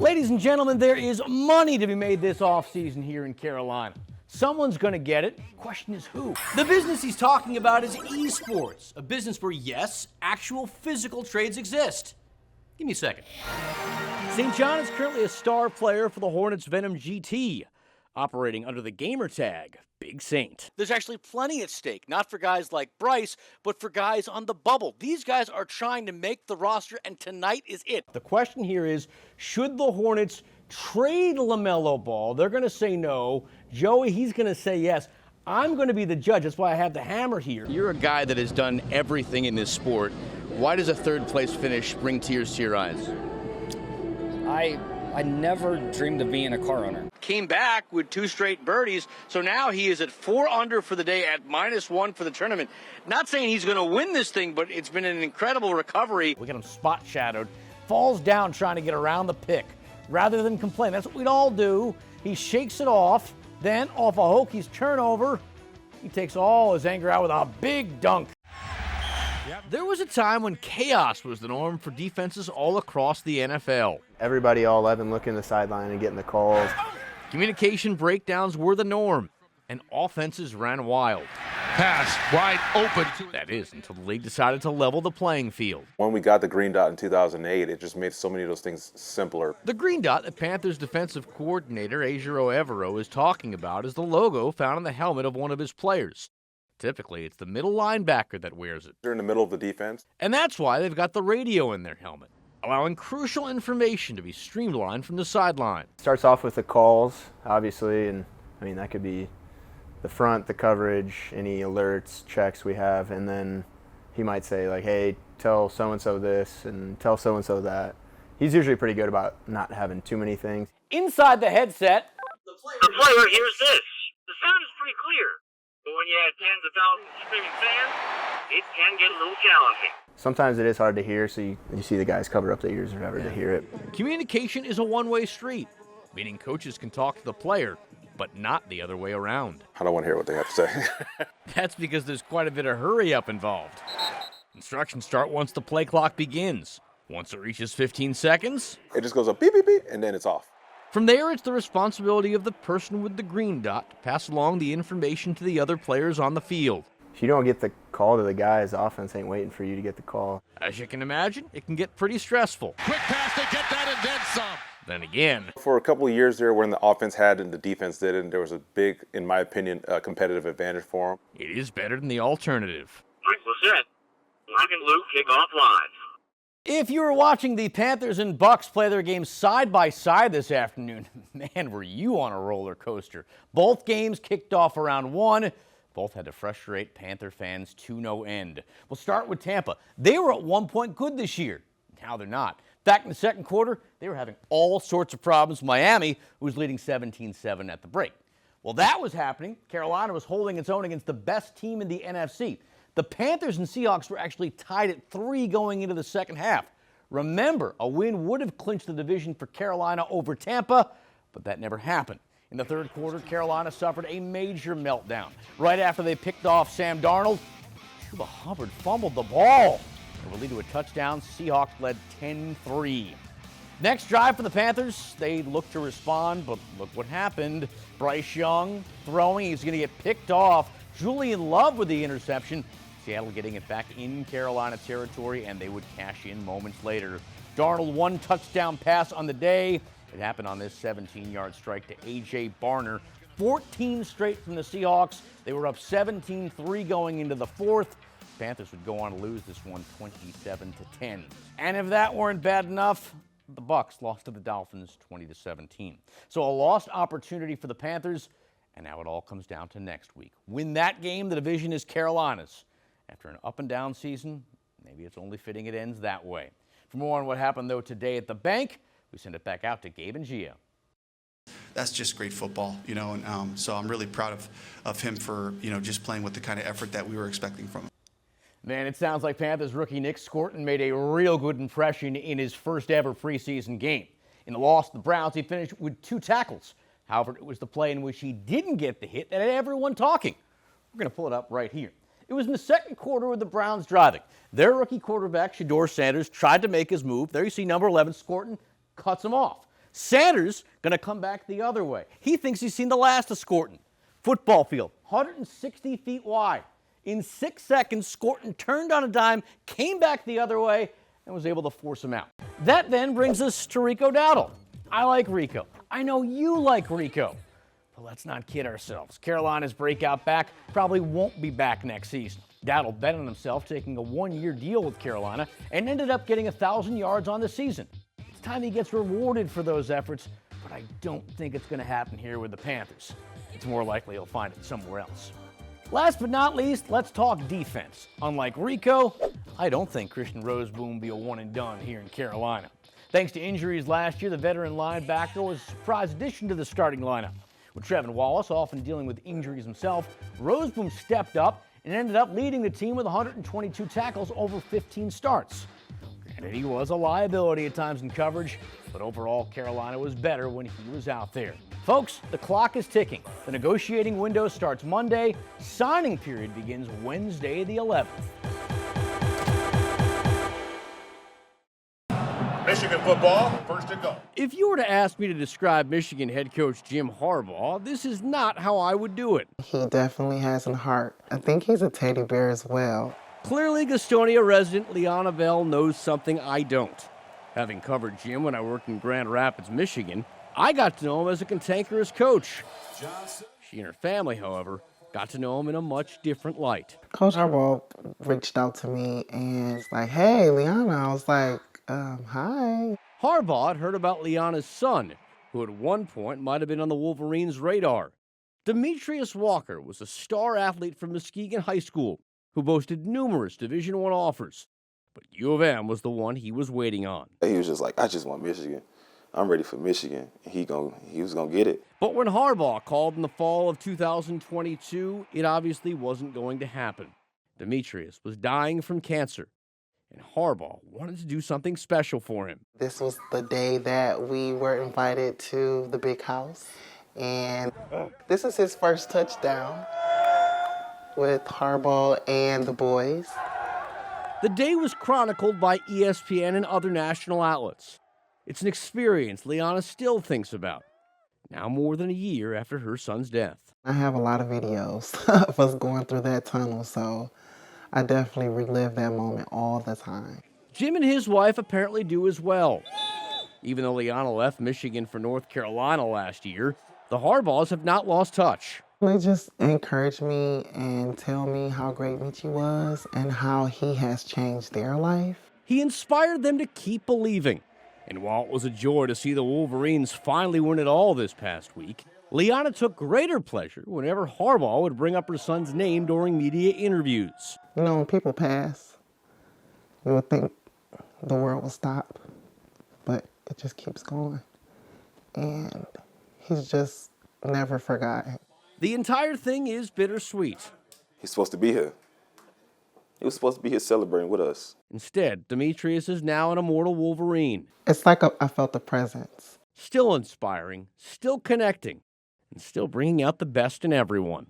Ladies and gentlemen, there is money to be made this offseason here in Carolina. Someone's going to get it. Question is who? The business he's talking about is esports, a business where, yes, actual physical trades exist. Give me a second. St. John is currently a star player for the Hornets Venom GT, operating under the gamer tag Big Saint. There's actually plenty at stake, not for guys like Bryce, but for guys on the bubble. These guys are trying to make the roster, and tonight is it. The question here is, should the Hornets trade LaMelo Ball? They're going to say no. Joey, he's going to say yes. I'm going to be the judge. That's why I have the hammer here. You're a guy that has done everything in this sport. Why does a third-place finish bring tears to your eyes? I never dreamed of being a car owner. Came back with 2 straight birdies, so now he is at 4 under for the day at -1 for the tournament. Not saying he's going to win this thing, but it's been an incredible recovery. We got him spot shadowed, falls down trying to get around the pick. Rather than complain, that's what we'd all do. He shakes it off, then off a Hokies turnover, he takes all his anger out with a big dunk. There was a time when chaos was the norm for defenses all across the NFL. Everybody all 11 looking the sideline and getting the calls. Communication breakdowns were the norm, and offenses ran wild. Pass wide open. That is, until the league decided to level the playing field. When we got the green dot in 2008, it just made so many of those things simpler. The green dot that Panthers defensive coordinator Ejiro Evero is talking about is the logo found on the helmet of one of his players. Typically, it's the middle linebacker that wears it. They're in the middle of the defense. And that's why they've got the radio in their helmet, allowing crucial information to be streamlined from the sideline. Starts off with the calls, obviously, and I mean, that could be the front, the coverage, any alerts, checks we have, and then he might say, like, hey, tell so-and-so this and tell so-and-so that. He's usually pretty good about not having too many things. Inside the headset, the player hears this. The sound is pretty clear, but when you have tens of thousands of screaming fans, it can get a little challenging. Sometimes it is hard to hear, so you see the guys cover up their ears or whatever to hear it. Communication is a one-way street, meaning coaches can talk to the player, but not the other way around. I don't want to hear what they have to say. That's because there's quite a bit of hurry-up involved. Instructions start once the play clock begins. Once it reaches 15 seconds, it just goes up beep, beep, beep, and then it's off. From there, it's the responsibility of the person with the green dot to pass along the information to the other players on the field. If you don't get the call to the guys, the offense ain't waiting for you to get the call. As you can imagine, it can get pretty stressful. Quick pass to get that and then some. Then again, for a couple of years there when the offense had and the defense didn't, there was a big, in my opinion, competitive advantage for them. It is better than the alternative. Mike Lacett, Mike and Luke kick off live. If you were watching the Panthers and Bucks play their games side by side this afternoon, man, were you on a roller coaster. Both games kicked off around 1. Both had to frustrate Panther fans to no end. We'll start with Tampa. They were at one point good this year. Now they're not. Back in the second quarter, they were having all sorts of problems. Miami, who was leading 17-7 at the break. While that was happening, Carolina was holding its own against the best team in the NFC. The Panthers and Seahawks were actually tied at 3 going into the second half. Remember, a win would have clinched the division for Carolina over Tampa, but that never happened. In the third quarter, Carolina suffered a major meltdown. Right after they picked off Sam Darnold, Chuba Hubbard fumbled the ball. It would lead to a touchdown. Seahawks led 10-3. Next drive for the Panthers, they looked to respond, but look what happened. Bryce Young throwing, he's going to get picked off. Julian Love with the interception. Seattle getting it back in Carolina territory, and they would cash in moments later. Darnold, 1 touchdown pass on the day. It happened on this 17-yard strike to A.J. Barner. 14 straight from the Seahawks. They were up 17-3 going into the fourth. Panthers would go on to lose this one 27-10. And if that weren't bad enough, the Bucks lost to the Dolphins 20-17. So a lost opportunity for the Panthers, and now it all comes down to next week. Win that game, the division is Carolina's. After an up-and-down season, maybe it's only fitting it ends that way. For more on what happened, though, today at the bank, we send it back out to Gabe and Gia. That's just great football, and so I'm really proud of him for, just playing with the kind of effort that we were expecting from him. Man, it sounds like Panthers rookie Nick Scorton made a real good impression in his first ever preseason game. In the loss to the Browns, he finished with 2 tackles. However, it was the play in which he didn't get the hit that had everyone talking. We're going to pull it up right here. It was in the second quarter with the Browns driving. Their rookie quarterback, Shedeur Sanders, tried to make his move. There you see number 11, Scorton, cuts him off. Sanders going to come back the other way. He thinks he's seen the last of Scorton. Football field, 160 feet wide. In 6 seconds, Scorton turned on a dime, came back the other way, and was able to force him out. That then brings us to Rico Dowdle. I like Rico. I know you like Rico. But let's not kid ourselves. Carolina's breakout back probably won't be back next season. Dowdle bet on himself taking a one-year deal with Carolina and ended up getting 1,000 yards on the season. It's time he gets rewarded for those efforts, but I don't think it's going to happen here with the Panthers. It's more likely he'll find it somewhere else. Last but not least, let's talk defense. Unlike Rico, I don't think Christian Roseboom will be a one and done here in Carolina. Thanks to injuries last year, the veteran linebacker was a surprise addition to the starting lineup. With Trevin Wallace often dealing with injuries himself, Roseboom stepped up and ended up leading the team with 122 tackles over 15 starts. Granted, he was a liability at times in coverage, but overall, Carolina was better when he was out there. Folks, the clock is ticking. The negotiating window starts Monday. Signing period begins Wednesday the 11th. Michigan football, first and goal. If you were to ask me to describe Michigan head coach Jim Harbaugh, this is not how I would do it. He definitely has a heart. I think he's a teddy bear as well. Clearly, Gastonia resident Liana Bell knows something I don't. Having covered Jim when I worked in Grand Rapids, Michigan, I got to know him as a cantankerous coach. She and her family, however, got to know him in a much different light. Coach Harbaugh reached out to me and was like, hey, Liana. I was like, hi. Harbaugh had heard about Liana's son, who at one point might have been on the Wolverines' radar. Demetrius Walker was a star athlete from Muskegon High School who boasted numerous Division I offers, but U of M was the one he was waiting on. He was just like, I just want Michigan. I'm ready for Michigan. He was going to get it. But when Harbaugh called in the fall of 2022, it obviously wasn't going to happen. Demetrius was dying from cancer, and Harbaugh wanted to do something special for him. This was the day that we were invited to the big house, and this is his first touchdown with Harbaugh and the boys. The day was chronicled by ESPN and other national outlets. It's an experience Liana still thinks about, now more than a year after her son's death. I have a lot of videos of us going through that tunnel, so I definitely relive that moment all the time. Jim and his wife apparently do as well. Even though Liana left Michigan for North Carolina last year, the Harbaughs have not lost touch. They just encourage me and tell me how great Michi was and how he has changed their life. He inspired them to keep believing. And while it was a joy to see the Wolverines finally win it all this past week, Liana took greater pleasure whenever Harbaugh would bring up her son's name during media interviews. You know, when people pass, you would think the world will stop, but it just keeps going. And he's just never forgotten. The entire thing is bittersweet. He's supposed to be here. He was supposed to be here celebrating with us. Instead, Demetrius is now an immortal Wolverine. It's like I felt the presence. Still inspiring, still connecting, and still bringing out the best in everyone.